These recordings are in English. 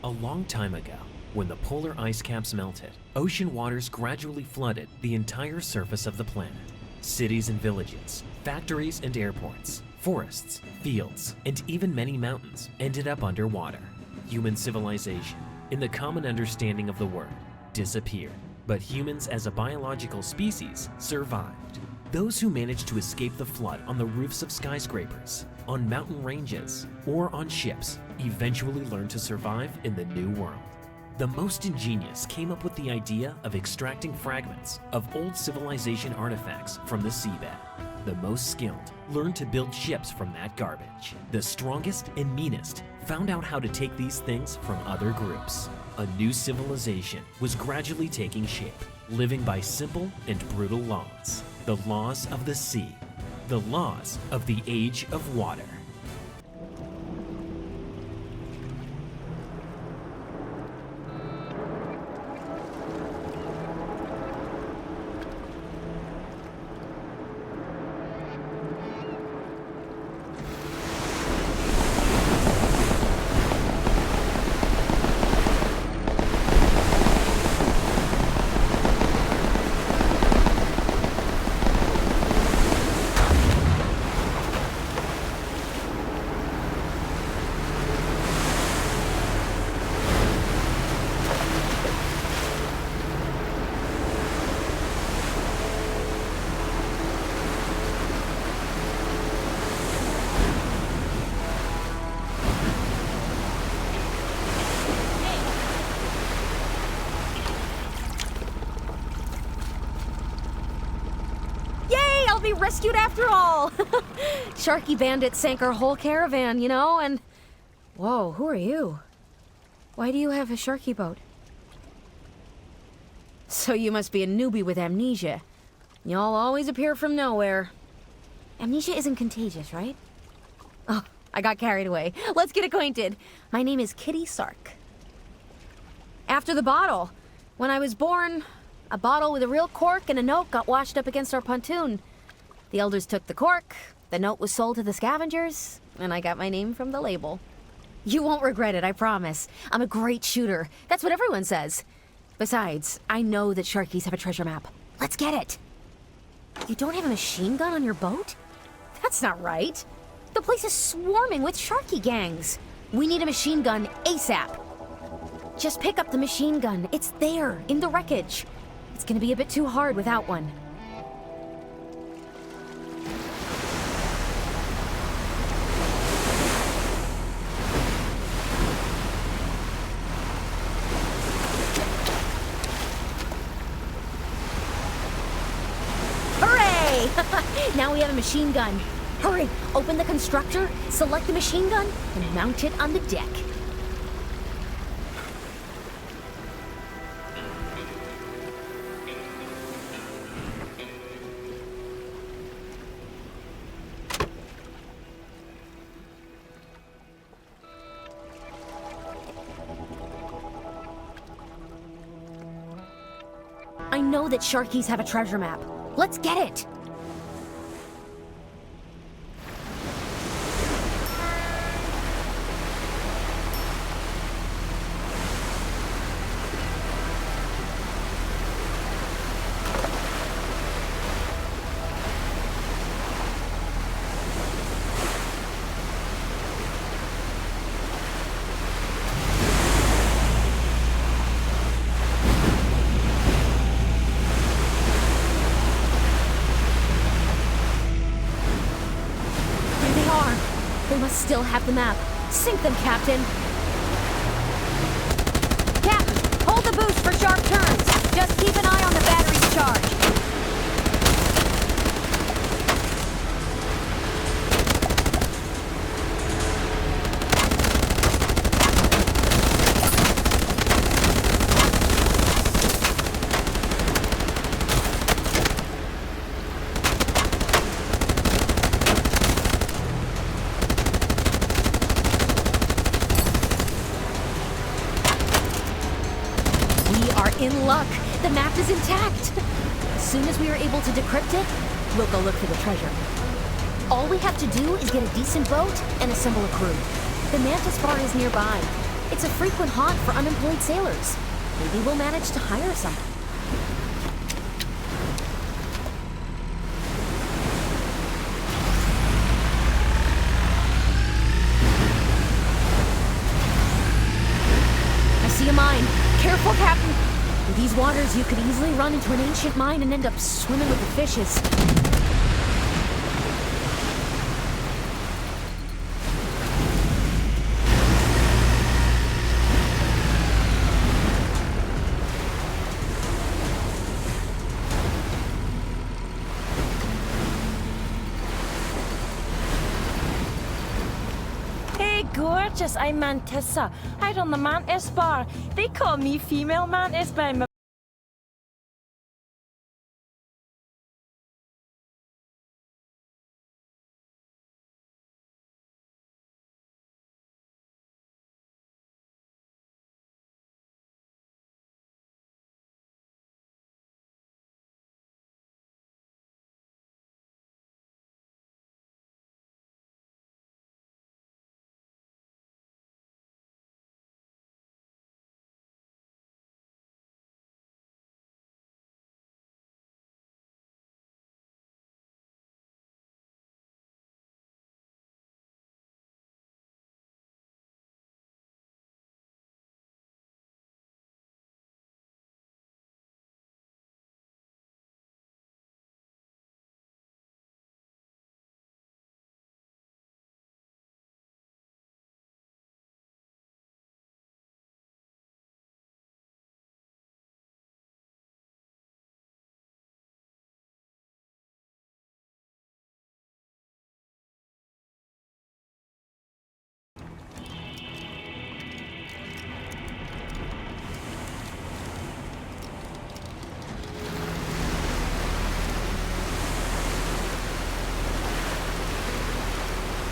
A long time ago, when the polar ice caps melted, ocean waters gradually flooded the entire surface of the planet. Cities and villages, factories and airports, forests, fields, and even many mountains ended up underwater. Human civilization, in the common understanding of the word, disappeared. But humans as a biological species survived. Those who managed to escape the flood on the roofs of skyscrapers, on mountain ranges, or on ships eventually learned to survive in the new world. The most ingenious came up with the idea of extracting fragments of old civilization artifacts from the seabed. The most skilled learned to build ships from that garbage. The strongest and meanest found out how to take these things from other groups. A new civilization was gradually taking shape, living by simple and brutal laws. The laws of the sea, the laws of the age of water. I'll be rescued after all! Sharky Bandits sank our whole caravan, you know, and... Whoa, who are you? Why do you have a sharky boat? So you must be a newbie with amnesia. Y'all always appear from nowhere. Amnesia isn't contagious, right? Oh, I got carried away. Let's get acquainted. My name is Kitty Sark. After the bottle. When I was born, a bottle with a real cork and a note got washed up against our pontoon. The elders took the cork, the note was sold to the scavengers, and I got my name from the label. You won't regret it, I promise. I'm a great shooter. That's what everyone says. Besides, I know that sharkies have a treasure map. Let's get it. You don't have a machine gun on your boat? That's not right. The place is swarming with sharky gangs. We need a machine gun ASAP. Just pick up the machine gun. It's there, in the wreckage. It's gonna be a bit too hard without one. Now we have a machine gun. Hurry, open the constructor, select the machine gun, and mount it on the deck. I know that sharkies have a treasure map. Let's get it! They must still have the map. Sink them, Captain. Captain, hold the boost for sharp turns. Just keep an eye on the battery's charge. In luck. The map is intact. As soon as we are able to decrypt it, we'll go look for the treasure. All we have to do is get a decent boat and assemble a crew. The Mantis Bar is nearby. It's a frequent haunt for unemployed sailors. Maybe we'll manage to hire some. I see a mine. Careful, Captain. In these waters, you could easily run into an ancient mine and end up swimming with the fishes. Gorgeous, I'm Mantissa. I run the Mantis Bar. They call me Female Mantis, but I'm a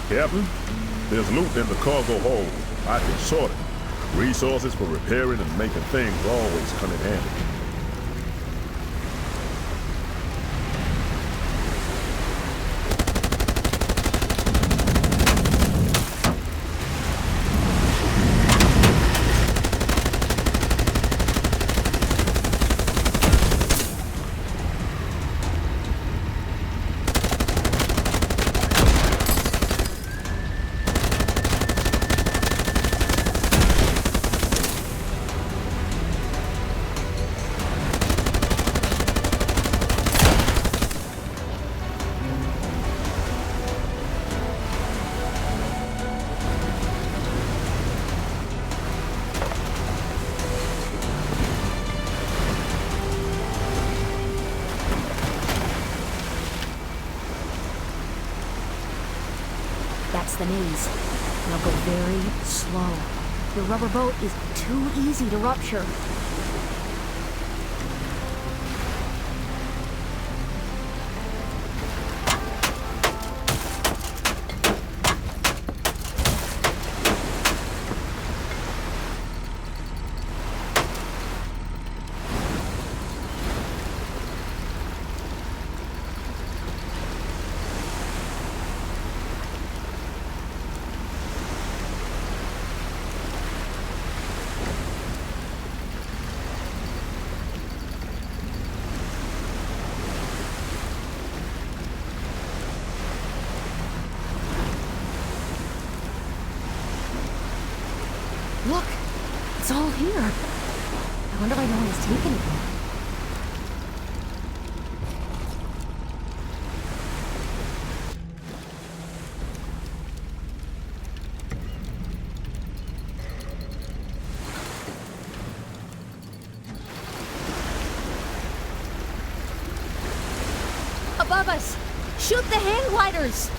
Captain, there's loot in the cargo hold. I can sort it. Resources for repairing and making things always come in handy. That's the maze. Now go very slow. Your rubber boat is too easy to rupture. Look, it's all here. I wonder why no one has taken it. Above us! Shoot the hang gliders!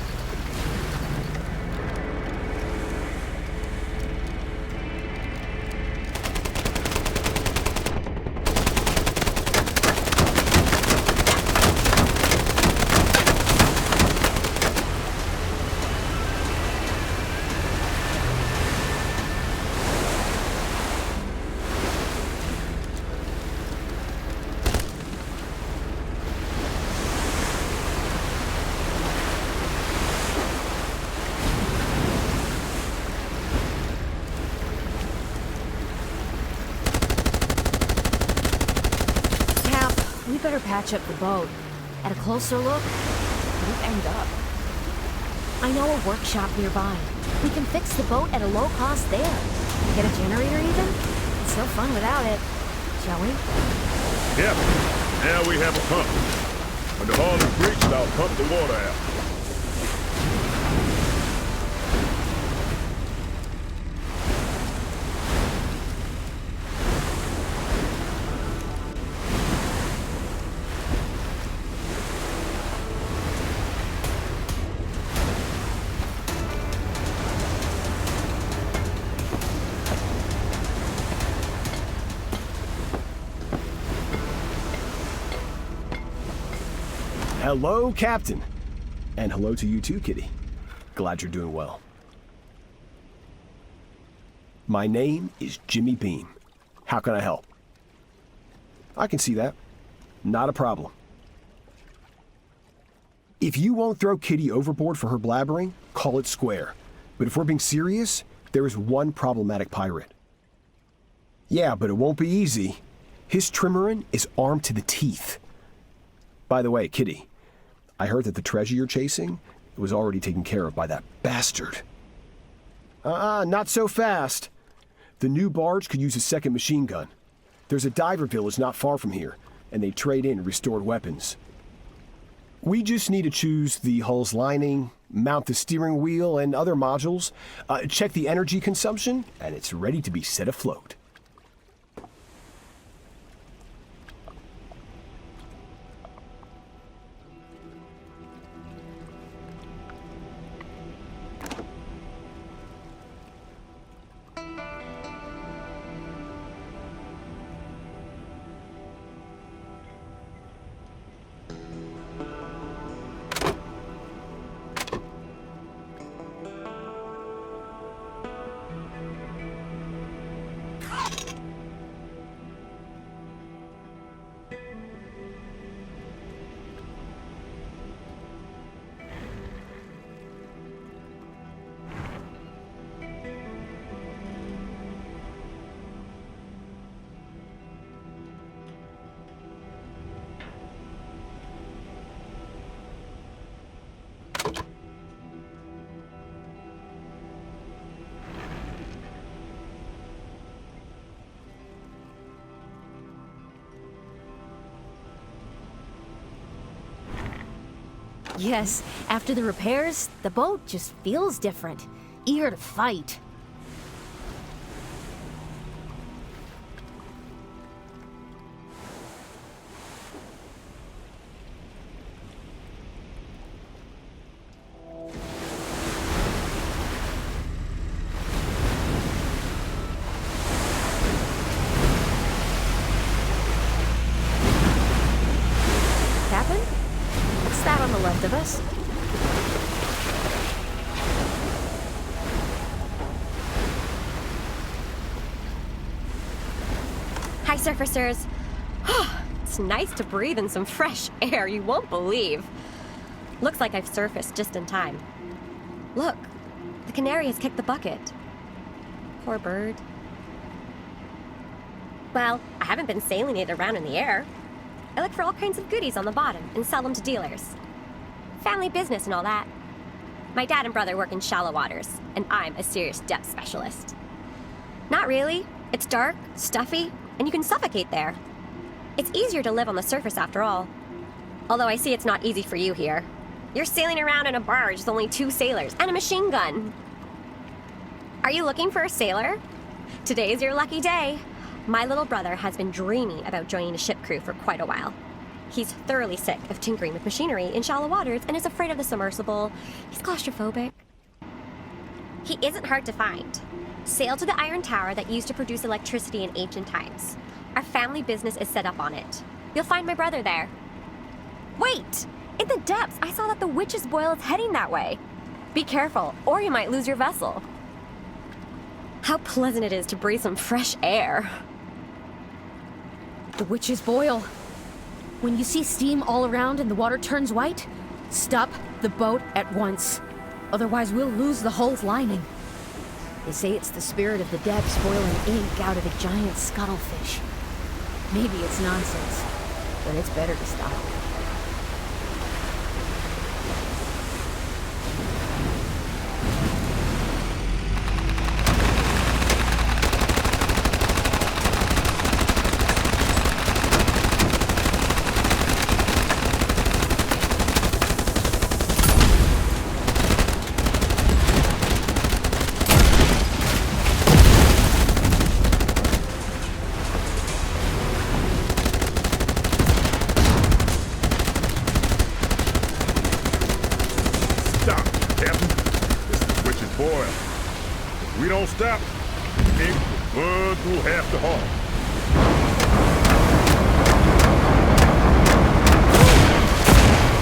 we better patch up the boat. At a closer look, we've end up. I know a workshop nearby. We can fix the boat at a low cost there. Get a generator even? It's no fun without it. Shall we? Yep. Now we have a pump. When the hull is breached, I'll pump the water out. Hello, Captain. And hello to you too, Kitty. Glad you're doing well. My name is Jimmy Beam. How can I help? I can see that. Not a problem. If you won't throw Kitty overboard for her blabbering, call it square. But if we're being serious, there is one problematic pirate. Yeah, but it won't be easy. His trimaran is armed to the teeth. By the way, Kitty, I heard that the treasure you're chasing was already taken care of by that bastard. Not so fast. The new barge could use a second machine gun. There's a diver village not far from here, and they trade in restored weapons. We just need to choose the hull's lining, mount the steering wheel and other modules, check the energy consumption, and it's ready to be set afloat. Yes, after the repairs, the boat just feels different. Eager to fight. Captain? What's that on the left of us? Hi, surfacers. It's nice to breathe in some fresh air, you won't believe. Looks like I've surfaced just in time. Look, the canary has kicked the bucket. Poor bird. Well, I haven't been sailing it around in the air. I look for all kinds of goodies on the bottom and sell them to dealers. Family business and all that. My dad and brother work in shallow waters, and I'm a serious depth specialist. Not really. It's dark, stuffy, and you can suffocate there. It's easier to live on the surface after all. Although I see it's not easy for you here. You're sailing around in a barge with only 2 sailors and a machine gun. Are you looking for a sailor? Today's your lucky day. My little brother has been dreaming about joining a ship crew for quite a while. He's thoroughly sick of tinkering with machinery in shallow waters and is afraid of the submersible. He's claustrophobic. He isn't hard to find. Sail to the iron tower that used to produce electricity in ancient times. Our family business is set up on it. You'll find my brother there. Wait! In the depths, I saw that the witch's boil is heading that way. Be careful, or you might lose your vessel. How pleasant it is to breathe some fresh air. The witch's boil. When you see steam all around and the water turns white, stop the boat at once. Otherwise, we'll lose the hull's lining. They say it's the spirit of the depths boiling ink out of a giant scuttlefish. Maybe it's nonsense. then it's better to stop. Stop, Captain. This switch is boiled. If we don't stop, ink will burn through half the hull.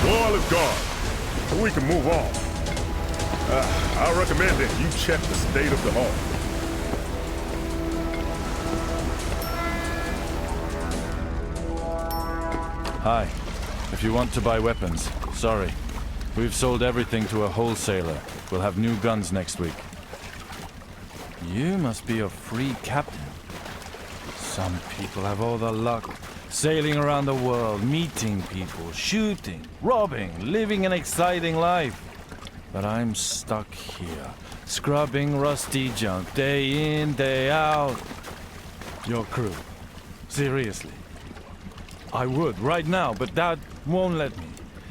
Oil is gone, so we can move on. I recommend that you check the state of the hull. Hi. If you want to buy weapons, sorry. We've sold everything to a wholesaler. We'll have new guns next week. You must be a free captain. Some people have all the luck. Sailing around the world, meeting people, shooting, robbing, living an exciting life. But I'm stuck here, scrubbing rusty junk, day in, day out. Your crew. Seriously. I would, right now, but Dad won't let me.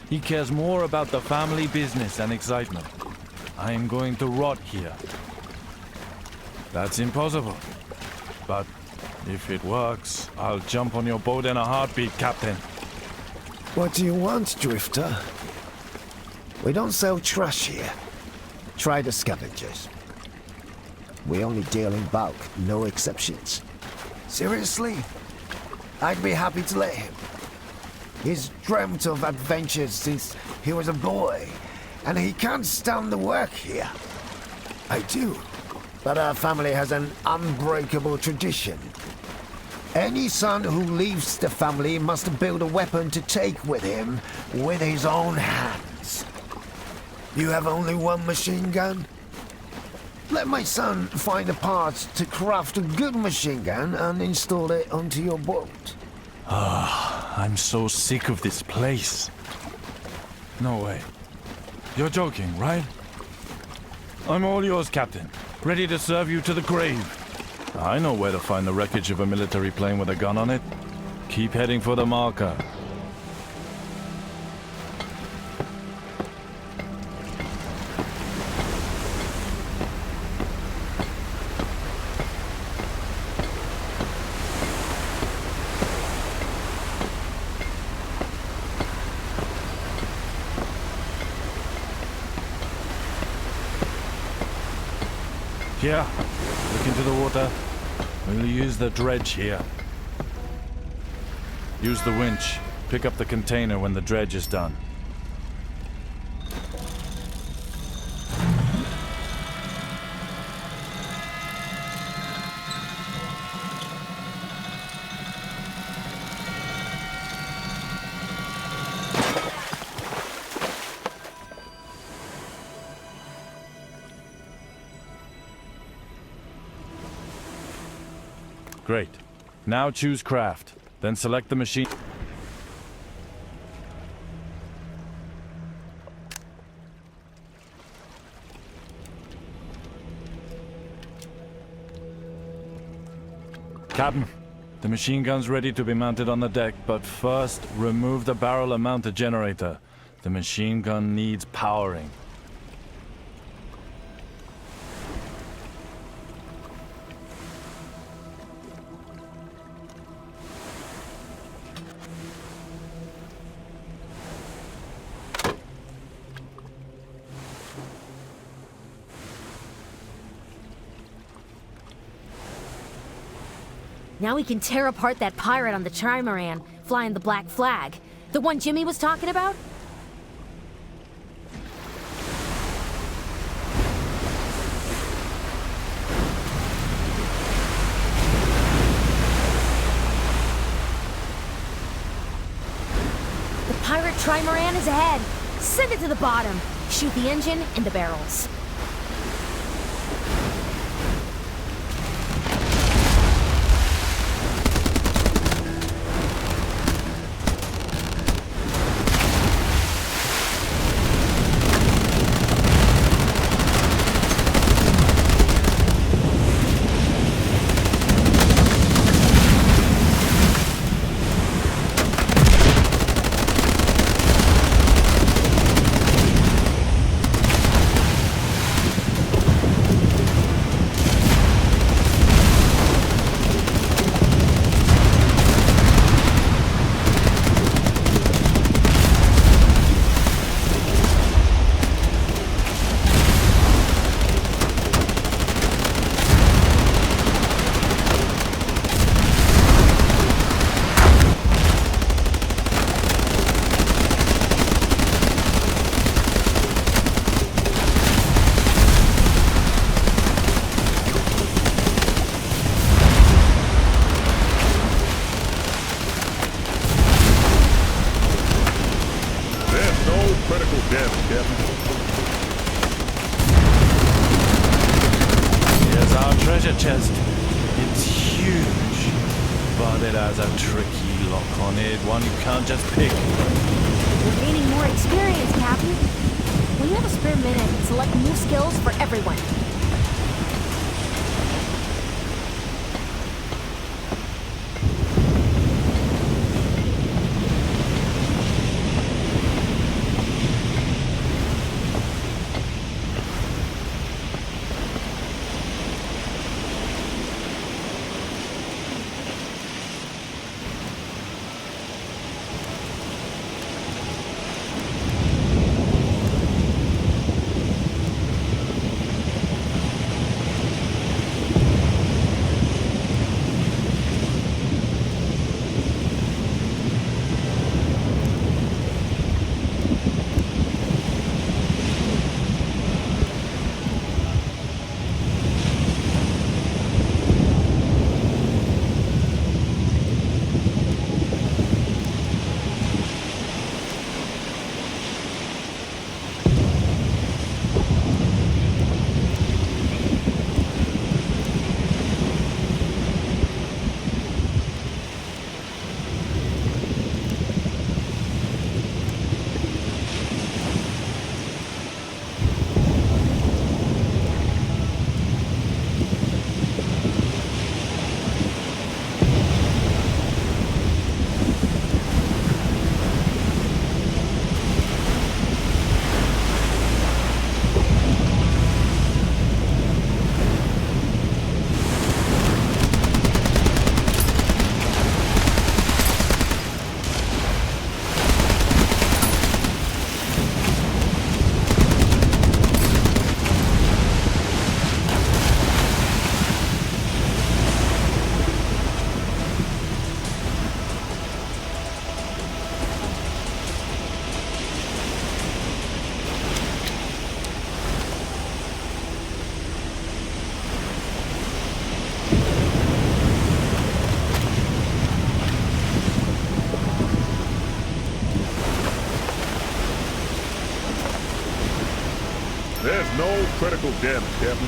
He cares more about the family business and excitement. I am going to rot here. That's impossible. But if it works, I'll jump on your boat in a heartbeat, Captain. What do you want, Drifter? We don't sell trash here. Try the scavengers. We only deal in bulk, no exceptions. Seriously? I'd be happy to let him. He's dreamt of adventures since he was a boy, and he can't stand the work here. I do, but our family has an unbreakable tradition. Any son who leaves the family must build a weapon to take with him with his own hands. You have only one machine gun? Let my son find the parts to craft a good machine gun and install it onto your boat. I'm so sick of this place. No way. You're joking, right? I'm all yours, Captain. Ready to serve you to the grave. I know where to find the wreckage of a military plane with a gun on it. Keep heading for the marker. Here, look into the water. We'll use the dredge here. Use the winch. Pick up the container when the dredge is done. Great. Now choose craft. Then select the machine. Captain, the machine gun's ready to be mounted on the deck, but first, remove the barrel and mount the generator. The machine gun needs powering. Now we can tear apart that pirate on the trimaran, flying the black flag. The one Jimmy was talking about? The pirate trimaran is ahead. Send it to the bottom. Shoot the engine and the barrels. treasure chest. It's huge, but it has a tricky lock on it, one you can't just pick. We're gaining more experience, Captain. When you have a spare minute, I can select new skills for everyone. There's no critical damage, Captain.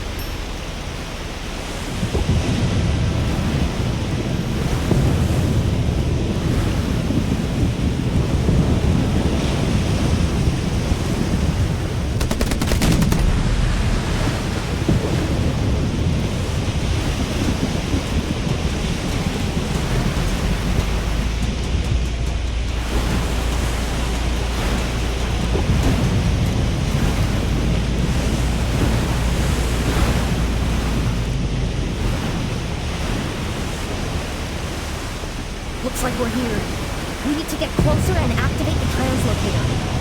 Looks like we're here. We need to get closer and activate the translocator.